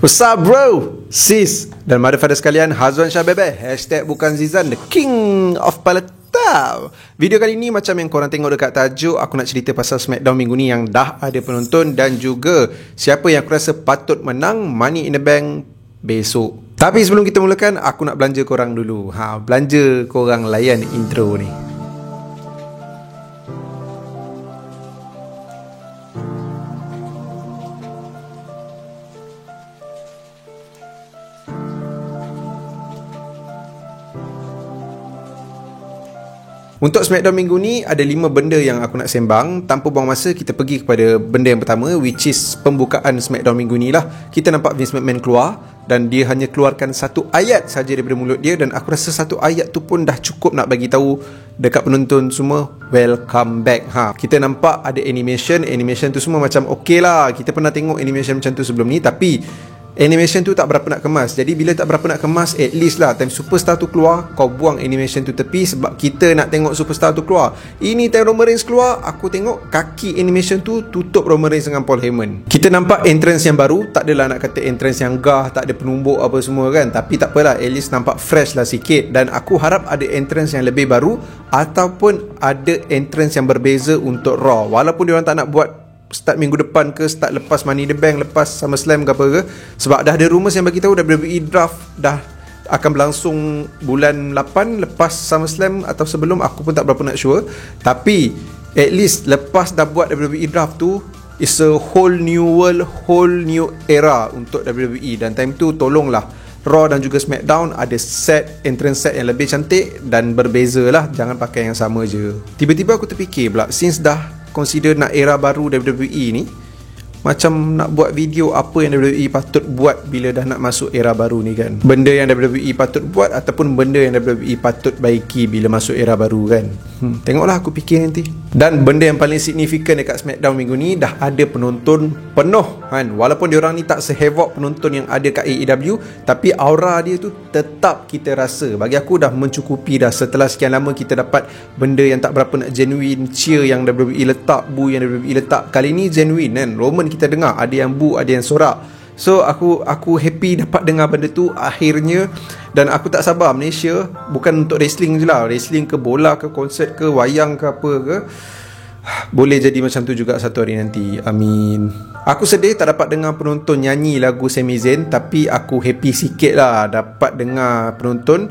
What's up bro, sis dan mother-father sekalian, Hazwan Shah Bebe, hashtag bukan Zizan, the king of paletau. Video kali ni macam yang korang tengok dekat tajuk, aku nak cerita pasal Smackdown minggu ni yang dah ada penonton dan juga siapa yang aku rasa patut menang Money in the Bank besok. Tapi sebelum kita mulakan, aku nak belanja korang dulu. Belanja korang layan intro ni. Untuk Smackdown minggu ni ada 5 benda yang aku nak sembang. Tanpa buang masa, kita pergi kepada benda yang pertama, which is pembukaan Smackdown minggu ni lah. Kita nampak Vince McMahon keluar dan dia hanya keluarkan satu ayat saja daripada mulut dia, dan aku rasa satu ayat tu pun dah cukup nak bagi tahu dekat penonton semua, welcome back. Kita nampak ada animation tu semua macam okey lah. Kita pernah tengok animation macam tu sebelum ni, tapi animation tu tak berapa nak kemas. Jadi bila tak berapa nak kemas, at least lah time superstar tu keluar, kau buang animation tu tepi, sebab kita nak tengok superstar tu keluar. Ini time Roman Reigns keluar, aku tengok kaki animation tu tutup Roman Reigns dengan Paul Heyman. Kita nampak entrance yang baru. Tak adalah nak kata entrance yang gah, tak ada penumbuk apa semua kan, tapi tak apalah, at least nampak fresh lah sikit. Dan aku harap ada entrance yang lebih baru ataupun ada entrance yang berbeza untuk Raw. Walaupun diorang tak nak buat start minggu depan ke, start lepas Money in the Bank, lepas SummerSlam ke apa ke, sebab dah ada rumours yang bagi tahu WWE draft dah akan berlangsung bulan 8 lepas SummerSlam atau sebelum, aku pun tak berapa nak sure. Tapi at least lepas dah buat WWE draft tu, it's a whole new world, whole new era untuk WWE. Dan time tu tolonglah Raw dan juga Smackdown ada entrance set yang lebih cantik dan berbeza lah, jangan pakai yang sama je. Tiba-tiba aku terfikir pula, since dah consider nak era baru WWE ni, macam nak buat video apa yang WWE patut buat bila dah nak masuk era baru ni kan. Benda yang WWE patut buat ataupun benda yang WWE patut baiki bila masuk era baru kan. Tengoklah, aku fikir nanti. Dan benda yang paling signifikan dekat Smackdown minggu ni, dah ada penonton penuh kan. Walaupun diorang ni tak sehevok penonton yang ada kat AEW, tapi aura dia tu tetap kita rasa. Bagi aku dah mencukupi dah. Setelah sekian lama kita dapat benda yang tak berapa nak genuine, cheer yang WWE letak, boo yang WWE letak. Kali ni genuine kan. Roman kita dengar, ada yang boo, ada yang sorak. So aku happy dapat dengar benda tu akhirnya. Dan aku tak sabar Malaysia, bukan untuk wrestling je lah, wrestling ke, bola ke, konsert ke, wayang ke, apa ke, boleh jadi macam tu juga satu hari nanti. Amin. Aku sedih tak dapat dengar penonton nyanyi lagu Sami Zayn, tapi aku happy sikit lah dapat dengar penonton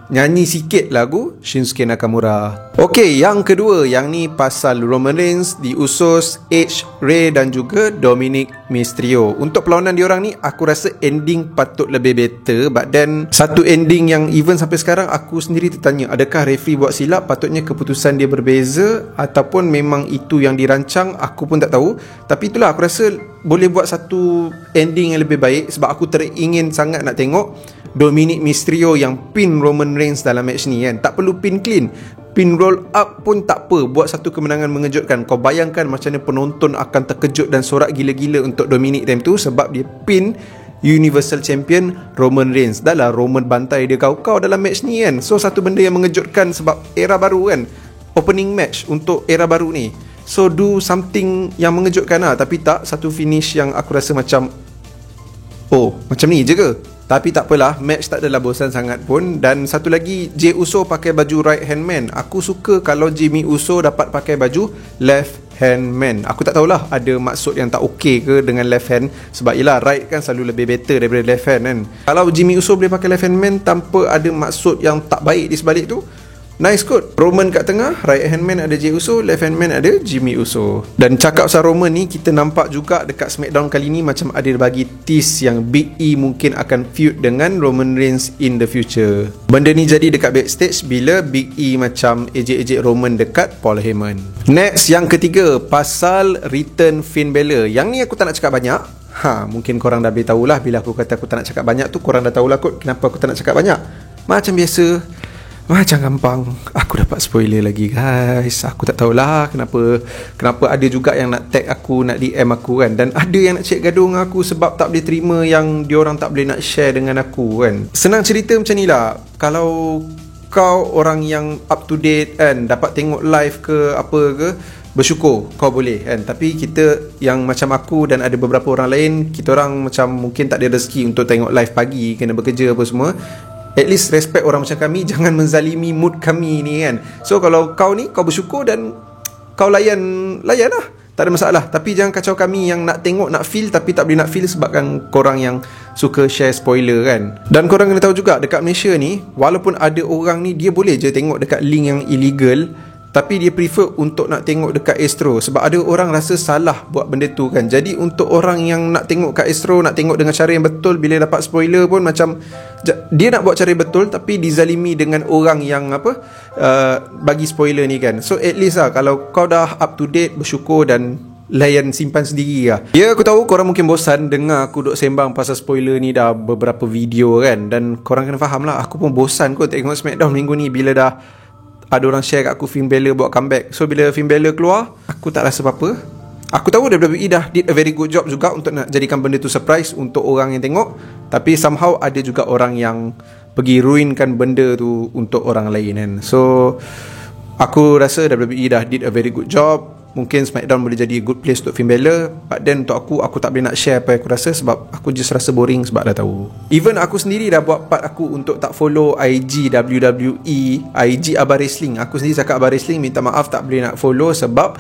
nyanyi sikit lagu Shinsuke Nakamura. Okey, yang kedua, yang ni pasal Roman Reigns, The Usos, Edge, Rey dan juga Dominic Mysterio. Untuk perlawanan diorang ni, aku rasa ending patut lebih better. But then, satu ending yang even sampai sekarang aku sendiri tertanya, adakah referee buat silap? Patutnya keputusan dia berbeza ataupun memang itu yang dirancang? Aku pun tak tahu. Tapi itulah, aku rasa boleh buat satu ending yang lebih baik, sebab aku teringin sangat nak tengok Dominic Mysterio yang pin Roman Reigns dalam match ni kan. Tak perlu pin clean, pin roll up pun tak apa, buat satu kemenangan mengejutkan. Kau bayangkan macam mana penonton akan terkejut dan sorak gila-gila untuk Dominic time tu, sebab dia pin Universal Champion Roman Reigns. Dah lah Roman bantai dia kau-kau dalam match ni kan. So satu benda yang mengejutkan, sebab era baru kan, opening match untuk era baru ni. So do something yang mengejutkan lah. Tapi tak, satu finish yang aku rasa macam, oh macam ni je ke? Tapi tak apalah, match tak adalah bosan sangat pun. Dan satu lagi, Jey Uso pakai baju right hand man. Aku suka kalau Jimmy Uso dapat pakai baju left hand man. Aku tak tahulah ada maksud yang tak okey ke dengan left hand, sebab yelah right kan selalu lebih better daripada left hand kan. Kalau Jimmy Uso boleh pakai left hand man tanpa ada maksud yang tak baik di sebalik tu, nice kot. Roman kat tengah, right hand man ada Jey Uso, left hand man ada Jimmy Uso. Dan cakap pasal Roman ni, kita nampak juga dekat Smackdown kali ni macam ada bagi tease yang Big E mungkin akan feud dengan Roman Reigns in the future. Benda ni jadi dekat backstage bila Big E macam ejek-ejek Roman dekat Paul Heyman. Next, yang ketiga, pasal return Finn Balor. Yang ni aku tak nak cakap banyak. Mungkin korang dah boleh tahulah, bila aku kata aku tak nak cakap banyak tu, korang dah tahulah kot kenapa aku tak nak cakap banyak. Macam biasa, macam gampang aku dapat spoiler lagi guys. Aku tak tahulah kenapa ada juga yang nak tag aku, nak DM aku kan. Dan ada yang nak cek gaduh dengan aku sebab tak boleh terima yang diorang tak boleh nak share dengan aku kan. Senang cerita macam ni lah, kalau kau orang yang up to date kan, dapat tengok live ke apa ke, bersyukur kau boleh kan. Tapi kita yang macam aku dan ada beberapa orang lain, kita orang macam mungkin tak ada rezeki untuk tengok live pagi, kena bekerja apa semua. At least respect orang macam kami, jangan menzalimi mood kami ni kan. So kalau kau ni, kau bersyukur dan kau layan lah, tak ada masalah. Tapi jangan kacau kami yang nak tengok, nak feel tapi tak boleh nak feel sebabkan korang yang suka share spoiler kan. Dan korang kena tahu juga, dekat Malaysia ni, walaupun ada orang ni dia boleh je tengok dekat link yang illegal, tapi dia prefer untuk nak tengok dekat Astro. Sebab ada orang rasa salah buat benda tu kan. Jadi untuk orang yang nak tengok kat Astro, nak tengok dengan cara yang betul, bila dapat spoiler pun macam dia nak buat cara betul tapi dizalimi dengan orang yang bagi spoiler ni kan. So at least lah, kalau kau dah up to date, bersyukur dan layan simpan sendiri lah. Ya, aku tahu korang mungkin bosan dengar aku duk sembang pasal spoiler ni dah beberapa video kan. Dan korang kena faham lah, aku pun bosan kot tengok Smackdown minggu ni bila dah ada orang share kat aku Finn Balor buat comeback. So bila Finn Balor keluar, aku tak rasa apa-apa. Aku tahu WWE dah did a very good job juga untuk nak jadikan benda tu surprise untuk orang yang tengok. Tapi somehow ada juga orang yang pergi ruinkan benda tu untuk orang lain kan. So aku rasa WWE dah did a very good job. Mungkin Smackdown boleh jadi good place untuk Finn Balor. But then untuk aku tak boleh nak share apa yang aku rasa sebab aku just rasa boring sebab dah tahu. Even aku sendiri dah buat part aku untuk tak follow IG WWE, IG Abah Wrestling. Aku sendiri cakap Abah Wrestling minta maaf tak boleh nak follow sebab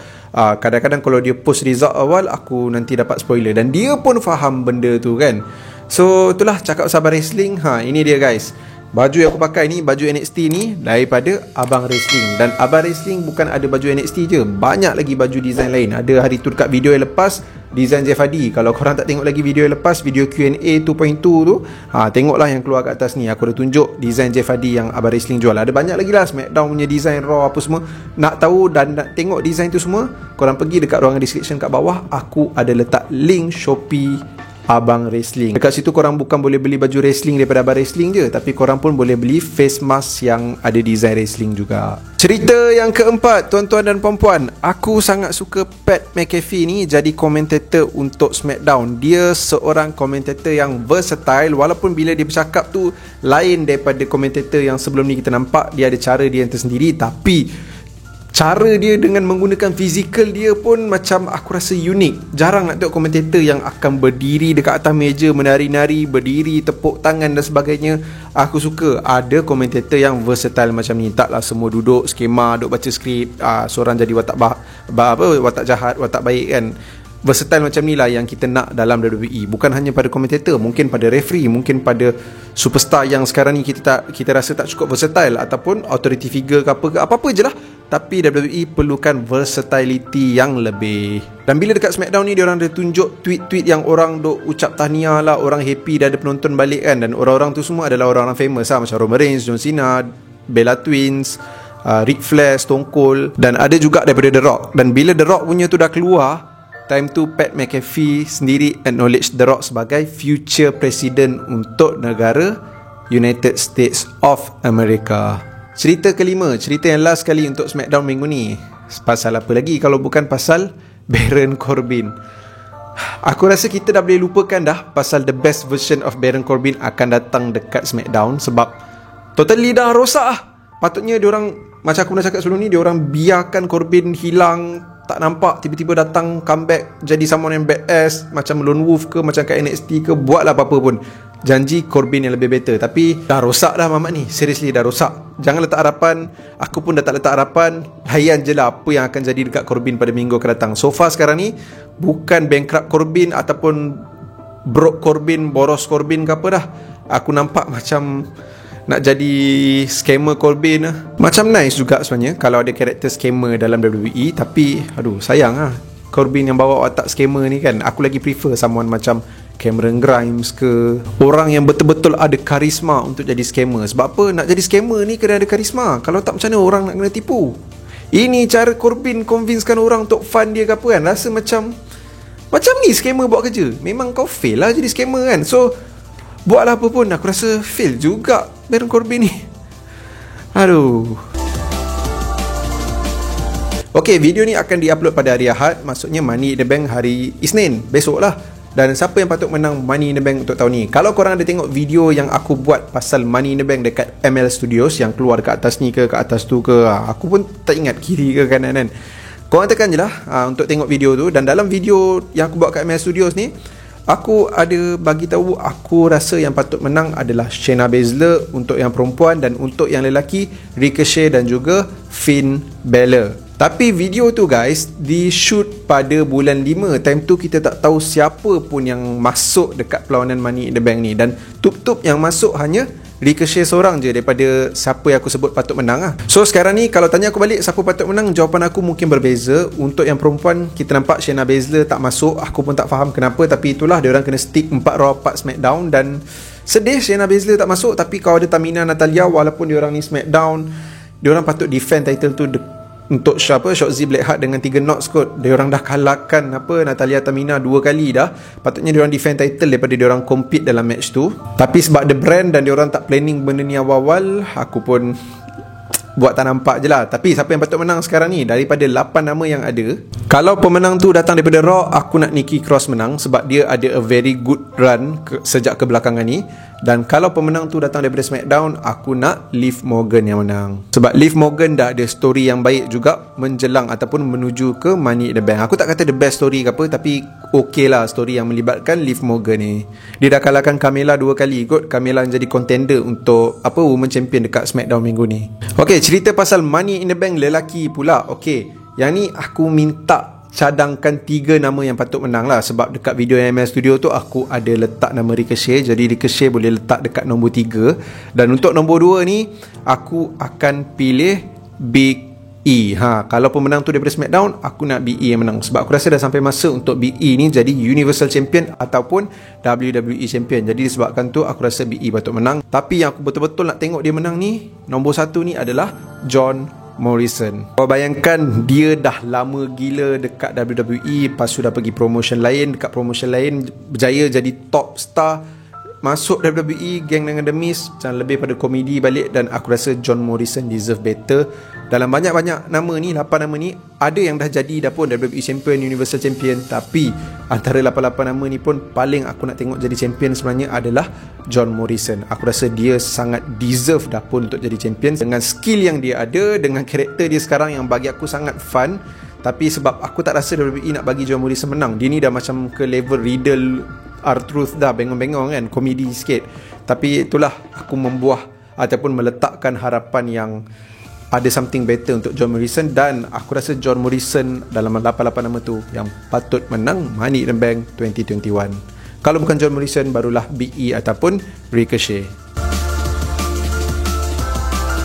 kadang-kadang kalau dia post result awal, aku nanti dapat spoiler. Dan dia pun faham benda tu kan. So itulah cakap Abah Wrestling. Ini dia guys, baju yang aku pakai ni, baju NXT ni daripada Abang Wrestling. Dan Abang Wrestling bukan ada baju NXT je, banyak lagi baju design lain. Ada hari tu dekat video yang lepas, design Jeff Hardy. Kalau korang tak tengok lagi video yang lepas, video Q&A 2.2 tu, tengoklah yang keluar kat atas ni. Aku dah tunjuk design Jeff Hardy yang Abang Wrestling jual. Ada banyak lagi lah Smackdown punya design, Raw apa semua. Nak tahu dan nak tengok design tu semua, korang pergi dekat ruangan description kat bawah. Aku ada letak link Shopee Abang Wrestling. Dekat situ korang bukan boleh beli baju wrestling daripada Abang Wrestling je, tapi korang pun boleh beli face mask yang ada design wrestling juga. Cerita yang keempat, tuan-tuan dan puan-puan, aku sangat suka Pat McAfee ni jadi komentator untuk Smackdown. Dia seorang komentator yang versatile, walaupun bila dia bercakap tu lain daripada komentator yang sebelum ni kita nampak. Dia ada cara dia yang tersendiri, tapi cara dia dengan menggunakan fizikal dia pun macam aku rasa unik. Jarang nak tengok komentator yang akan berdiri dekat atas meja menari-nari, berdiri, tepuk tangan dan sebagainya. Aku suka ada komentator yang versatile macam ni. Taklah semua duduk skema, duduk baca skrip, seorang jadi watak watak jahat, watak baik kan. Versatile macam ni lah yang kita nak dalam WWE. Bukan hanya pada komentator, mungkin pada referee, mungkin pada superstar yang sekarang ni kita rasa tak cukup versatile, ataupun authority figure ke apa-apa je lah. Tapi WWE perlukan versatility yang lebih. Dan bila dekat Smackdown ni, diorang ada tunjuk tweet-tweet yang orang duk ucap tahniah lah, orang happy dah ada penonton balik kan. Dan orang-orang tu semua adalah orang-orang famous lah, macam Roman Reigns, John Cena, Bella Twins, Ric Flair, Stone Cold, dan ada juga daripada The Rock. Dan bila The Rock punya tu dah keluar, time tu Pat McAfee sendiri acknowledge The Rock sebagai future president untuk negara United States of America. Cerita kelima, cerita yang last kali untuk Smackdown minggu ni, pasal apa lagi kalau bukan pasal Baron Corbin. Aku rasa kita dah boleh lupakan dah pasal the best version of Baron Corbin akan datang dekat Smackdown, sebab totally dah rosak lah. Patutnya diorang, macam aku dah cakap sebelum ni, diorang biarkan Corbin hilang, tak nampak, tiba-tiba datang comeback jadi someone yang badass, macam Lone Wolf ke, macam kat NXT ke, buatlah apa-apa pun, janji Corbin yang lebih better. Tapi dah rosak dah mamat ni, seriously dah rosak. Jangan letak harapan, aku pun dah tak letak harapan. Layan je lah apa yang akan jadi dekat Corbin pada minggu akan datang. So far sekarang ni, bukan bankrupt Corbin ataupun broke Corbin, boros Corbin ke apa dah. Aku nampak macam nak jadi scammer Corbin. Macam nice juga sebenarnya kalau ada karakter scammer dalam WWE, tapi aduh sayang lah Corbin yang bawa watak scammer ni kan. Aku lagi prefer someone macam Cameron Grimes ke, orang yang betul-betul ada karisma untuk jadi scammer. Sebab apa? Nak jadi scammer ni kena ada karisma. Kalau tak, macam mana orang nak kena tipu? Ini cara Corbin convincekan orang untuk fund dia ke apa kan. Rasa macam ni scammer buat kerja. Memang kau fail lah jadi scammer kan. So buatlah apa pun, aku rasa fail juga Baron Corbin ni. Aduh. Okay, video ni akan diupload pada hari Ahad, maksudnya Money in the Bank hari Isnin, besok lah. Dan siapa yang patut menang Money in the Bank untuk tahun ni? Kalau korang ada tengok video yang aku buat pasal Money in the Bank dekat ML Studios, yang keluar dekat atas ni ke, kat atas tu ke, aku pun tak ingat kiri ke kanan kan. Korang tekan je lah untuk tengok video tu. Dan dalam video yang aku buat kat ML Studios ni, aku ada bagi tahu aku rasa yang patut menang adalah Shayna Baszler untuk yang perempuan, dan untuk yang lelaki Ricochet dan juga Finn Balor. Tapi video tu guys di shoot pada bulan 5. Time tu kita tak tahu siapa pun yang masuk dekat perlawanan Money in the Bank ni, dan tup-tup yang masuk hanya Ricochet seorang je daripada siapa yang aku sebut patut menang lah. So sekarang ni kalau tanya aku balik siapa patut menang, jawapan aku mungkin berbeza. Untuk yang perempuan kita nampak Shayna Baszler tak masuk. Aku pun tak faham kenapa, tapi itulah dia orang kena stick 4 Raw 4 SmackDown. Dan sedih Shayna Baszler tak masuk. Tapi kalau ada Tamina, Natalya, walaupun dia orang ni SmackDown, dia orang patut defend title tu untuk Shotzi Blackheart dengan 3 knots kot. Dia orang dah kalahkan Natalya, Tamina 2 kali dah. Patutnya dia orang defend title daripada dia orang compete dalam match tu. Tapi sebab the brand dan dia orang tak planning benda ni awal-awal, aku pun buat tak nampak je lah. Tapi siapa yang patut menang sekarang ni daripada 8 nama yang ada? Kalau pemenang tu datang daripada Raw, aku nak Nikki Cross menang sebab dia ada a very good run sejak kebelakangan ni. Dan kalau pemenang tu datang daripada SmackDown, aku nak Liv Morgan yang menang. Sebab Liv Morgan dah ada story yang baik juga menjelang ataupun menuju ke Money in the Bank. Aku tak kata the best story ke apa, tapi okey lah story yang melibatkan Liv Morgan ni. Dia dah kalahkan Carmella 2 kali kot. Carmella jadi contender untuk Women Champion dekat SmackDown minggu ni. Okey, cerita pasal Money in the Bank lelaki pula. Okey, yang ni aku minta cadangkan 3 nama yang patut menang lah. Sebab dekat video ML Studio tu aku ada letak nama Ricochet. Jadi Ricochet boleh letak dekat nombor 3. Dan untuk nombor 2 ni aku akan pilih Big E. Kalau pemenang tu daripada SmackDown, aku nak Big E yang menang. Sebab aku rasa dah sampai masa untuk Big E ni jadi Universal Champion ataupun WWE Champion. Jadi disebabkan tu aku rasa Big E patut menang. Tapi yang aku betul-betul nak tengok dia menang ni, nombor 1 ni adalah John Morrison. Kau bayangkan dia dah lama gila dekat WWE, lepas tu dah pergi promotion lain, dekat promotion lain berjaya jadi top star, masuk WWE geng dengan The Miz, macam lebih pada komedi balik. Dan aku rasa John Morrison deserve better. Dalam banyak-banyak nama ni, 8 nama ni, ada yang dah jadi dah pun WWE Champion, Universal Champion. Tapi antara 8 nama ni pun paling aku nak tengok jadi champion sebenarnya adalah John Morrison. Aku rasa dia sangat deserve dah pun untuk jadi champion dengan skill yang dia ada, dengan karakter dia sekarang yang bagi aku sangat fun. Tapi sebab aku tak rasa WWE nak bagi John Morrison menang. Dia ni dah macam ke level Riddle, R-Truth dah, bengong-bengong kan, komedi sikit. Tapi itulah aku membuah ataupun meletakkan harapan yang ada something better untuk John Morrison. Dan aku rasa John Morrison dalam 8 nama tu yang patut menang Money in the Bank 2021. Kalau bukan John Morrison, barulah Big E ataupun Ricochet.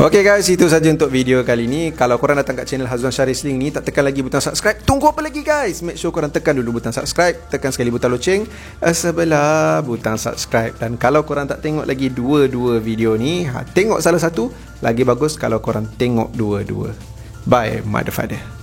Okay guys, itu saja untuk video kali ni. Kalau korang datang kat channel Hazwan Shah Wrestling ni, tak tekan lagi butang subscribe, tunggu apa lagi guys? Make sure korang tekan dulu butang subscribe, tekan sekali butang loceng sebelah butang subscribe. Dan kalau korang tak tengok lagi dua-dua video ni, tengok salah satu. Lagi bagus kalau korang tengok dua-dua. Bye motherfucker.